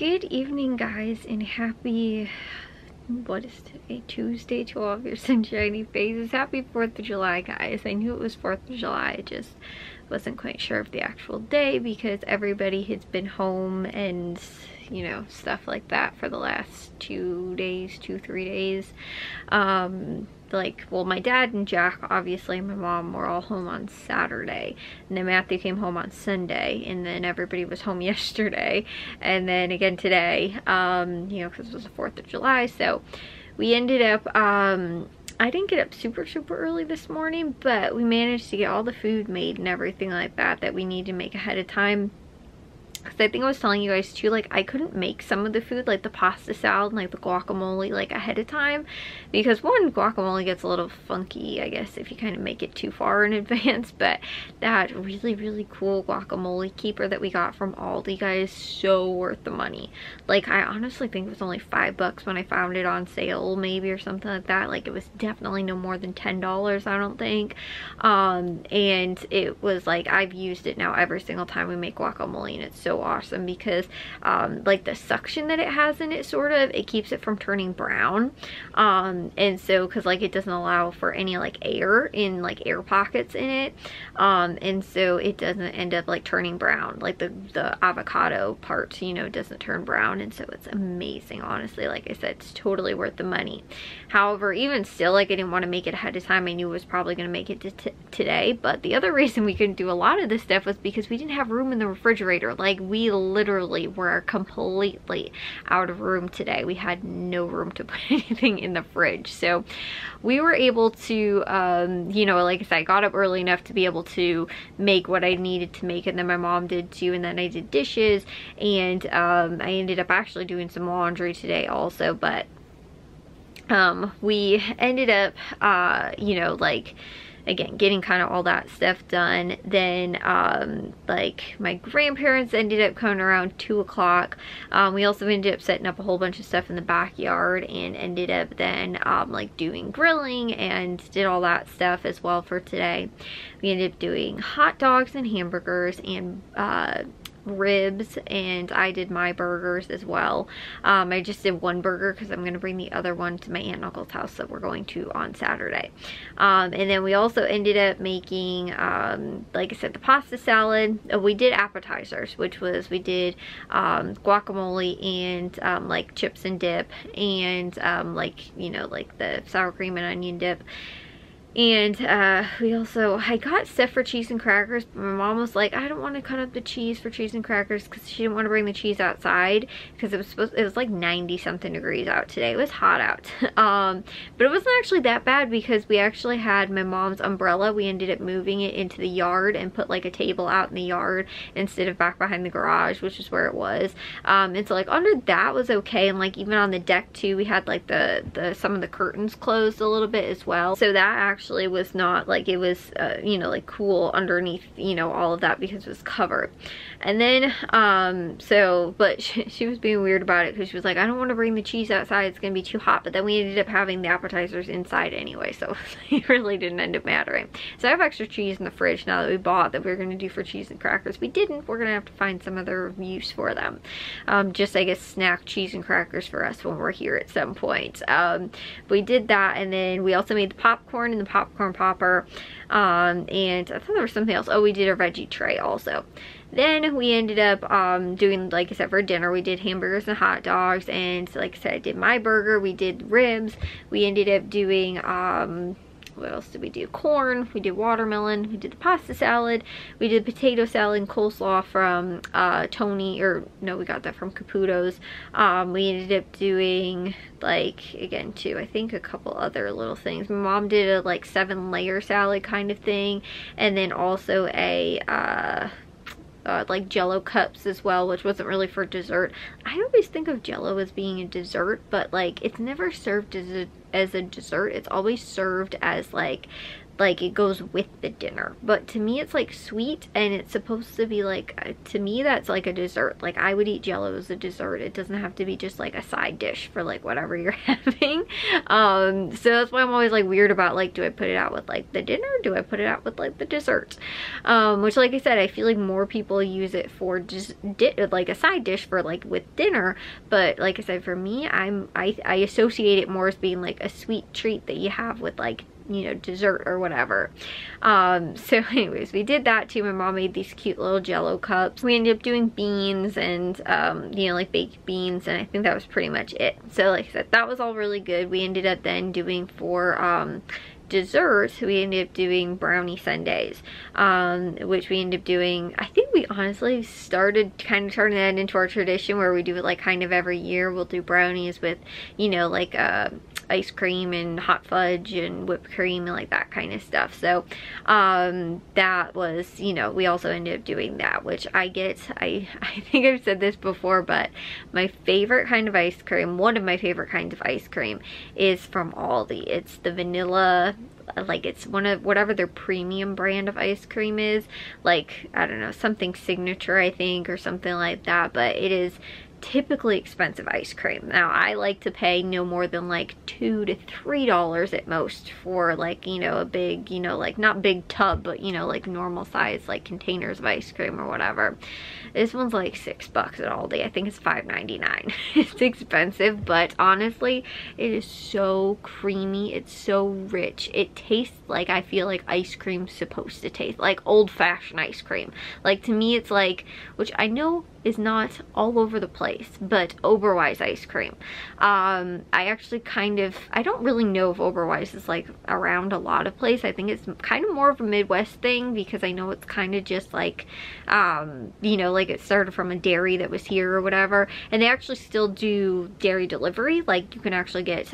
Good evening, guys, and happy, what is today, Tuesday, to all of your sunshiny faces. Happy 4th of July, guys. I knew it was 4th of July, I just wasn't quite sure of the actual day because everybody has been home and, you know, stuff like that for the last 3 days. Like, well, my dad and Jack, obviously, and my mom were all home on Saturday, and then Matthew came home on Sunday, and then everybody was home yesterday, and then again today, you know, because it was the 4th of July, so we ended up, I didn't get up super early this morning, but we managed to get all the food made and everything like that we need to make ahead of time. Because I think I was telling you guys too, like, I couldn't make some of the food, like the pasta salad and like the guacamole, like ahead of time, because one, guacamole gets a little funky, I guess, if you kind of make it too far in advance. But that really cool guacamole keeper that we got from Aldi, guys, so worth the money. Like, I honestly think it was only $5 when I found it on sale, maybe, or something like that. Like, it was definitely no more than $10, I don't think. And it was like, I've used it now every single time we make guacamole, and it's so awesome because like the suction that it has in it, sort of, it keeps it from turning brown, and so, because like it doesn't allow for any like air in, like air pockets in it, and so it doesn't end up like turning brown, like the avocado part, you know, doesn't turn brown. And so it's amazing, honestly. Like I said, it's totally worth the money. However, even still, like, I didn't want to make it ahead of time. I knew it was probably going to make it today, but the other reason we couldn't do a lot of this stuff was because we didn't have room in the refrigerator. Like, we literally were completely out of room today. We had no room to put anything in the fridge. So we were able to, you know, like I said, I got up early enough to be able to make what I needed to make, and then my mom did too, and then I did dishes, and I ended up actually doing some laundry today also. But we ended up, you know, like, again, getting kind of all that stuff done. Then like, my grandparents ended up coming around 2 o'clock. We also ended up setting up a whole bunch of stuff in the backyard, and ended up then like doing grilling and did all that stuff as well for today. We ended up doing hot dogs and hamburgers and ribs, and I did my burgers as well. I just did one burger because I'm going to bring the other one to my aunt and uncle's house that we're going to on Saturday. And then we also ended up making, like I said, the pasta salad. We did appetizers, which was, we did guacamole and like chips and dip, and like, you know, like the sour cream and onion dip. And we also, I got stuff for cheese and crackers, but my mom was like, I don't want to cut up the cheese for cheese and crackers, because she didn't want to bring the cheese outside, because it was like 90 something degrees out today. It was hot out. But it wasn't actually that bad, because we actually had my mom's umbrella. We ended up moving it into the yard and put like a table out in the yard instead of back behind the garage, which is where it was. And so, like, under that was okay, and like even on the deck too, we had like the some of the curtains closed a little bit as well. So that actually was not, like, it was you know, like, cool underneath, you know, all of that, because it was covered. And then so, but she was being weird about it, because she was like, I don't want to bring the cheese outside, it's gonna be too hot. But then we ended up having the appetizers inside anyway, so it really didn't end up mattering. So I have extra cheese in the fridge now that we bought, that we were gonna do for cheese and crackers. We didn't. We're gonna have to find some other use for them. Just, I guess, snack cheese and crackers for us when we're here at some point. We did that, and then we also made the popcorn and the popcorn popper, and I thought there was something else. Oh, we did a veggie tray also. Then we ended up doing, like I said, for dinner, we did hamburgers and hot dogs, and like I said, I did my burger, we did ribs, we ended up doing what else did we do? Corn, we did watermelon, we did the pasta salad, we did potato salad and coleslaw from Tony, or no, we got that from Caputo's. We ended up doing, like, again too, I think a couple other little things. My mom did a like 7-layer salad kind of thing, and then also a like Jello cups as well, which wasn't really for dessert. I always think of Jello as being a dessert, but like, it's never served as a dessert. It's always served as like like it goes with the dinner. But to me it's like sweet, and it's supposed to be like, to me that's like a dessert. Like I would eat Jello as a dessert. It doesn't have to be just like a side dish for like whatever you're having. So that's why I'm always like weird about like, do I put it out with like the dinner? Do I put it out with like the dessert? Which like I said, I feel like more people use it for just like a side dish for like with dinner. But like I said, for me, I associate it more as being like a sweet treat that you have with like, you know, dessert or whatever. So anyways, we did that too. My mom made these cute little Jello cups. We ended up doing beans and you know, like baked beans, and I think that was pretty much it. So like I said, that was all really good. We ended up then doing for dessert, we ended up doing brownie sundaes, which we ended up doing, I think we honestly started kind of turning that into our tradition where we do it like kind of every year. We'll do brownies with, you know, like ice cream and hot fudge and whipped cream and like that kind of stuff. So that was, you know, we also ended up doing that, which I think I've said this before, but my favorite kind of ice cream, one of my favorite kinds of ice cream, is from Aldi. It's the vanilla, like it's one of whatever their premium brand of ice cream is, like I don't know, something signature I think, or something like that. But it is typically expensive ice cream. Now I like to pay no more than like $2 to $3 at most for like, you know, a big, you know, like not big tub, but you know, like normal size like containers of ice cream or whatever. This one's like $6 at Aldi. I think it's $5.99. It's expensive, but honestly it is so creamy, it's so rich. It tastes like, I feel like ice cream's supposed to taste like, old-fashioned ice cream. Like to me it's like, which I know is not all over the place, but Oberweis ice cream. I actually kind of, I don't really know if Oberweis is like around a lot of places. I think it's kind of more of a Midwest thing, because I know it's kind of just like, you know, like it started from a dairy that was here or whatever, and they actually still do dairy delivery. Like you can actually get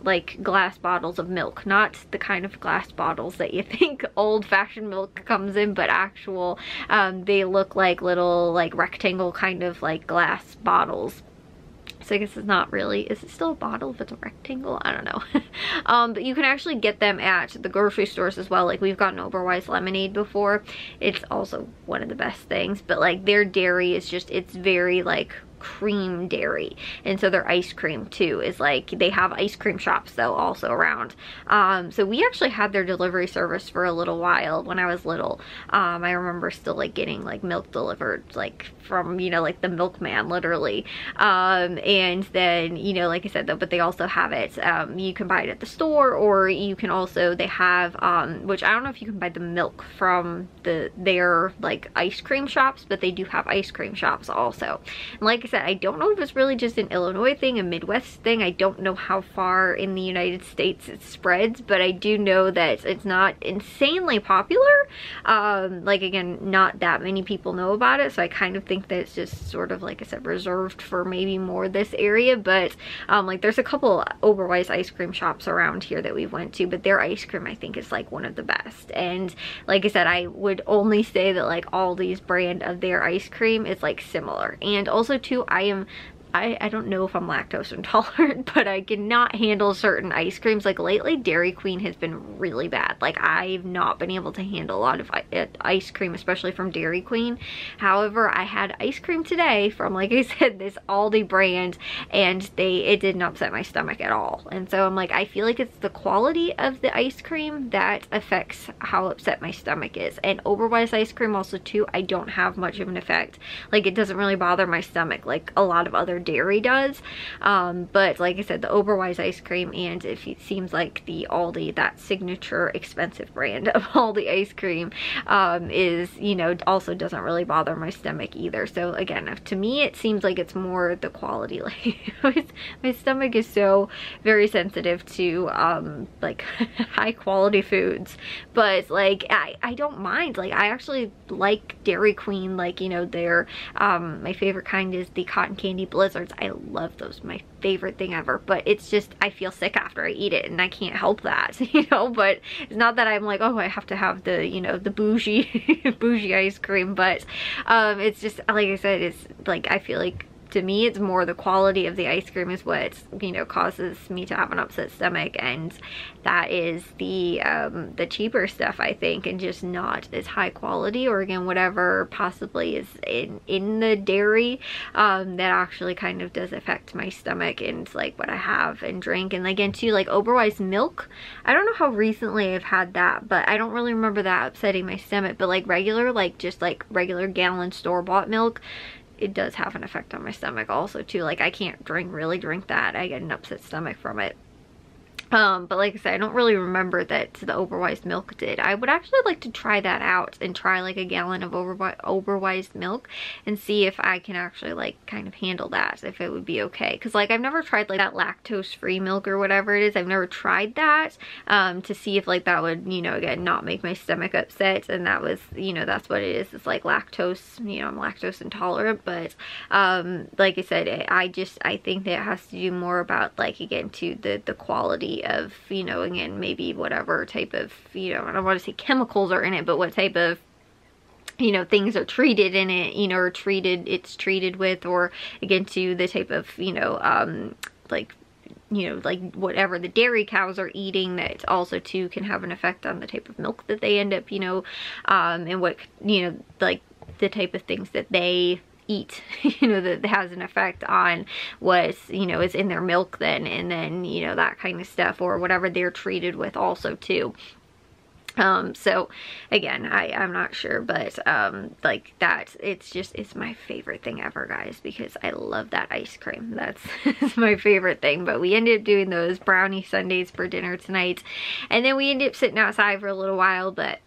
like glass bottles of milk, not the kind of glass bottles that you think old-fashioned milk comes in, but actual, they look like little like rectangle kind of like glass bottles. So I guess it's not really, is it still a bottle if it's a rectangle? I don't know. But you can actually get them at the grocery stores as well. Like we've gotten Oberweis lemonade before. It's also one of the best things, but like their dairy is just, it's very like cream dairy, and so their ice cream too is like, they have ice cream shops though also around. So we actually had their delivery service for a little while when I was little. I remember still like getting like milk delivered like from, you know, like the milkman literally. And then, you know, like I said though, but they also have it, you can buy it at the store, or you can also, they have which I don't know if you can buy the milk from their like ice cream shops, but they do have ice cream shops also. And like I said, I don't know if it's really just an Illinois thing, a Midwest thing. I don't know how far in the United States it spreads, but I do know that it's not insanely popular. Like again, not that many people know about it, so I kind of think that it's just sort of, like I said, reserved for maybe more this area. But like there's a couple Oberweis ice cream shops around here that we went to, but their ice cream I think is like one of the best. And like I said, I would only say that like Aldi's brand of their ice cream is like similar. And also too, I don't know if I'm lactose intolerant, but I cannot handle certain ice creams. Like lately, Dairy Queen has been really bad. Like I've not been able to handle a lot of ice cream, especially from Dairy Queen. However, I had ice cream today from, like I said, this Aldi brand, and it didn't upset my stomach at all. And so I'm like, I feel like it's the quality of the ice cream that affects how upset my stomach is. And Oberweis ice cream also too, I don't have much of an effect. Like it doesn't really bother my stomach like a lot of other dairy does. But like I said, the Oberweis ice cream, and it seems like the Aldi, that signature expensive brand of Aldi ice cream, is, you know, also doesn't really bother my stomach either. So again, to me it seems like it's more the quality. Like my stomach is so very sensitive to like high quality foods, but like I don't mind. Like I actually like Dairy Queen, like, you know, their my favorite kind is the cotton candy blizzards. I love those, my favorite thing ever. But it's just, I feel sick after I eat it, and I can't help that, you know. But it's not that I'm like, oh, I have to have the, you know, the bougie bougie ice cream. But it's just, like I said, it's like, I feel like to me, it's more the quality of the ice cream is what, you know, causes me to have an upset stomach, and that is the cheaper stuff, I think, and just not as high quality, or again, whatever possibly is in the dairy, that actually kind of does affect my stomach and like what I have and drink. And again too, like Oberweis milk, I don't know how recently I've had that, but I don't really remember that upsetting my stomach. But like regular, like just like regular gallon store-bought milk, it does have an effect on my stomach also too. Like I can't really drink that. I get an upset stomach from it. But like I said, I don't really remember that the Oberweis milk did. I would actually like to try that out and try like a gallon of Oberweis milk and see if I can actually like kind of handle that, if it would be okay. Because like I've never tried like that lactose free milk or whatever it is. I've never tried that to see if like that would, you know, again, not make my stomach upset. And that was, you know, that's what it is. It's like lactose, you know, I'm lactose intolerant. But like I said, I think that it has to do more about like, again, to the quality of, you know, again, maybe whatever type of, you know, I don't want to say chemicals are in it, but what type of, you know, things are treated in it, you know, or it's treated with, or again to the type of, you know, like, you know, like whatever the dairy cows are eating, that also too can have an effect on the type of milk that they end up, you know, and what, you know, like the type of things that they eat, you know, that has an effect on what, you know, is in their milk then, and then, you know, that kind of stuff, or whatever they're treated with also too. So again, I'm not sure, but like that, it's my favorite thing ever, guys, because I love that ice cream. That's my favorite thing. But we ended up doing those brownie sundaes for dinner tonight, and then we ended up sitting outside for a little while, but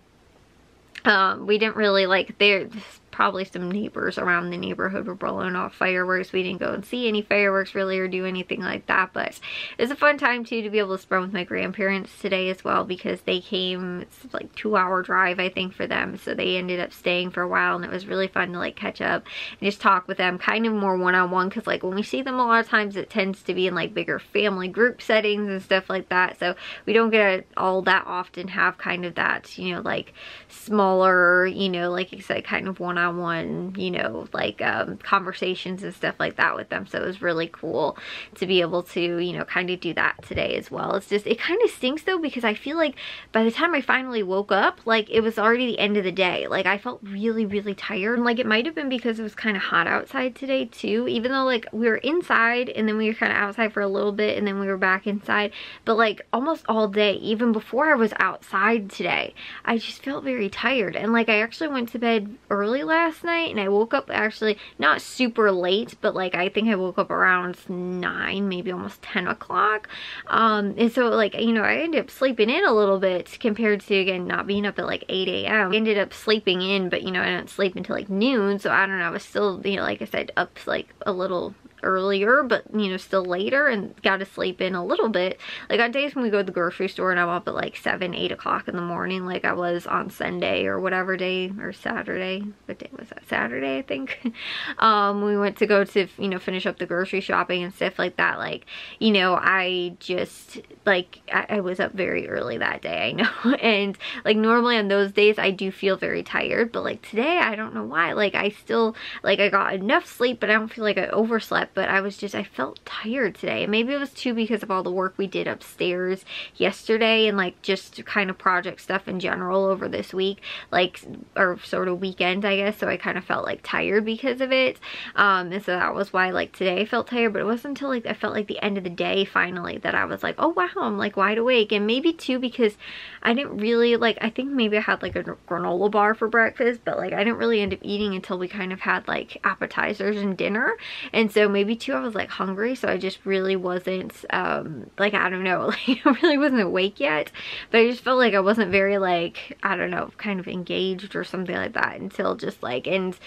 we didn't really like, there's probably some neighbors around the neighborhood were blowing off fireworks. We didn't go and see any fireworks really or do anything like that, but it was a fun time too to be able to spend with my grandparents today as well, because they came, it's like 2-hour drive I think for them, so they ended up staying for a while, and it was really fun to like catch up and just talk with them kind of more one-on-one, because like when we see them a lot of times it tends to be in like bigger family group settings and stuff like that, so we don't get all that often have kind of that, you know, like smaller, you know, like I said, kind of one-on-one, you know, like conversations and stuff like that with them. So it was really cool to be able to, you know, kind of do that today as well. It's just, it kind of stinks though, because I feel like by the time I finally woke up, like it was already the end of the day. Like I felt really, really tired. And like it might have been because it was kind of hot outside today too, even though like we were inside and then we were kind of outside for a little bit and then we were back inside. But like almost all day, even before I was outside today, I just felt very tired. And like I actually went to bed early last night, and I woke up actually not super late, but like I think I woke up around 9, maybe almost 10 o'clock. And so like, you know, I ended up sleeping in a little bit compared to, again, not being up at like 8 a.m. I ended up sleeping in, but you know, I didn't sleep until like noon, so I don't know, I was still, you know, like I said, up like a little earlier, but you know, still later, and got to sleep in a little bit. Like on days when we go to the grocery store and I'm up at like 7, 8 o'clock in the morning, like I was on Sunday or whatever day, or Saturday, what day was that? Saturday, I think. We went to go to, you know, finish up the grocery shopping and stuff like that. Like, you know, I just like, I was up very early that day, I know. And like normally on those days I do feel very tired, but like today I don't know why, like I still, like I got enough sleep, but I don't feel like I overslept. But I was just, I felt tired today. And maybe it was too because of all the work we did upstairs yesterday, and like just kind of project stuff in general over this week, like, or sort of weekend, I guess. So I kind of felt like tired because of it. And so that was why like today I felt tired, but it wasn't until like I felt like the end of the day finally that I was like, oh wow, I'm like wide awake. And maybe too because I didn't really like, I think maybe I had like a granola bar for breakfast, but like I didn't really end up eating until we kind of had like appetizers and dinner. And so maybe too I was like hungry, so I just really wasn't like, I don't know, like I really wasn't awake yet, but I just felt like I wasn't very like, I don't know, kind of engaged or something like that until just like, and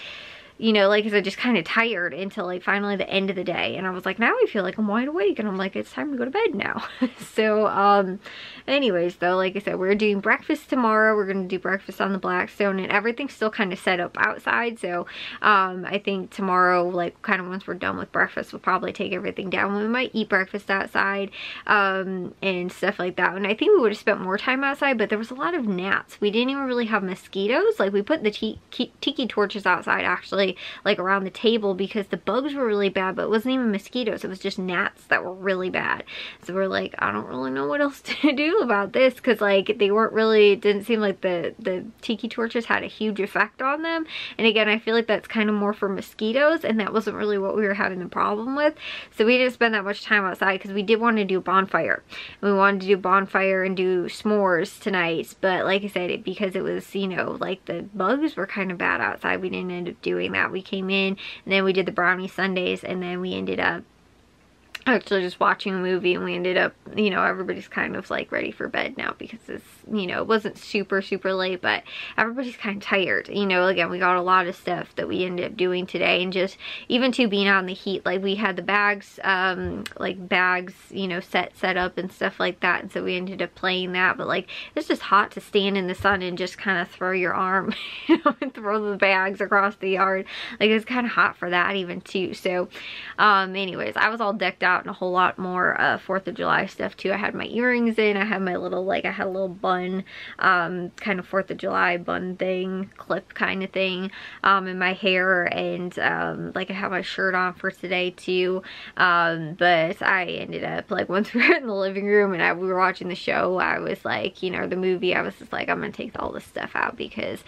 you know, like I said, just kind of tired until like finally the end of the day, and I was like, now I feel like I'm wide awake, and I'm like, it's time to go to bed now. So anyways though, like I said, we're doing breakfast tomorrow. We're gonna do breakfast on the Blackstone, and everything's still kind of set up outside, so I think tomorrow, like kind of once we're done with breakfast, we'll probably take everything down. We might eat breakfast outside and stuff like that, and I think we would have spent more time outside, but there was a lot of gnats. We didn't even really have mosquitoes. Like we put the tiki torches outside actually really like around the table because the bugs were really bad, but it wasn't even mosquitoes. It was just gnats that were really bad. So we're like, I don't really know what else to do about this, because like they weren't really, it didn't seem like the tiki torches had a huge effect on them. And again, I feel like that's kind of more for mosquitoes, and that wasn't really what we were having the problem with. So we didn't spend that much time outside because we did want to do a bonfire. We wanted to do bonfire and do s'mores tonight, but like I said, because it was, you know, like the bugs were kind of bad outside, we didn't end up doing that. We came in and then we did the brownie sundaes, and then we ended up actually just watching a movie, and we ended up, you know, everybody's kind of like ready for bed now because it's, you know, it wasn't super late, but everybody's kind of tired. You know, again, we got a lot of stuff that we ended up doing today, and just even to being out in the heat, like we had the bags, you know, set up and stuff like that, and so we ended up playing that. But like, it's just hot to stand in the sun and just kind of throw your arm, you know, and throw the bags across the yard. Like, it's kind of hot for that even too. So anyways, I was all decked out and a whole lot more 4th of July stuff too. I had my earrings in, I had my little, like, I had a little bun, kind of 4th of July bun thing, clip kind of thing, in my hair, and like I have my shirt on for today too. But I ended up, like, once we were in the living room and we were watching the show, I was like, you know, the movie, I was just like, I'm gonna take all this stuff out because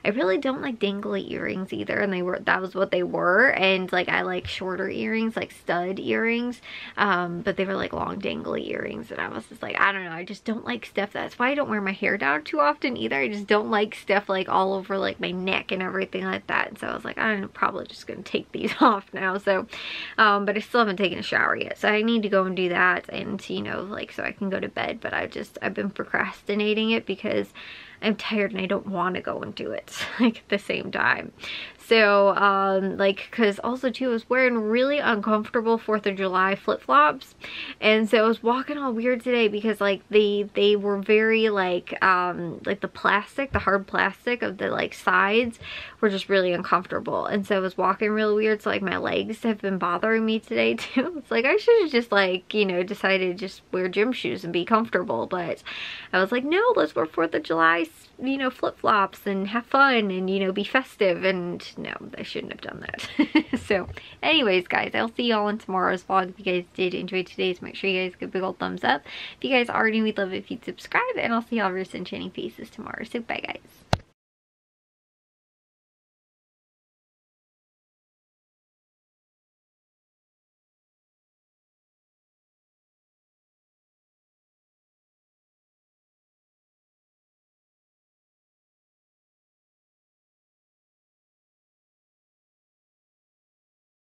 I really don't like dangly earrings either, and that was what they were. And like, I like shorter earrings, like stud earrings, but they were like long dangly earrings, and I was just like, I don't know, I just don't like stuff. That's why I don't wear my hair down too often either. I just don't like stuff like all over like my neck and everything like that. And so I was like, I'm probably just gonna take these off now. So but I still haven't taken a shower yet, so I need to go and do that, and you know, like, so I can go to bed. But I've been procrastinating it because I'm tired and I don't want to go and do it like at the same time. So like, because also too, I was wearing really uncomfortable 4th of July flip-flops, and so I was walking all weird today because like they were very like the plastic, the hard plastic of the like sides were just really uncomfortable, and so I was walking real weird. So like, my legs have been bothering me today too. It's like, I should have just, like, you know, decided to just wear gym shoes and be comfortable, but I was like, no, let's wear 4th of July, you know, flip-flops and have fun and, you know, be festive. And no, I shouldn't have done that. So anyways, guys, I'll see y'all in tomorrow's vlog. If you guys did enjoy today's, make sure you guys give a big old thumbs up. If you guys already, we'd love it if you'd subscribe, and I'll see y'all real enchanting faces tomorrow. So bye, guys.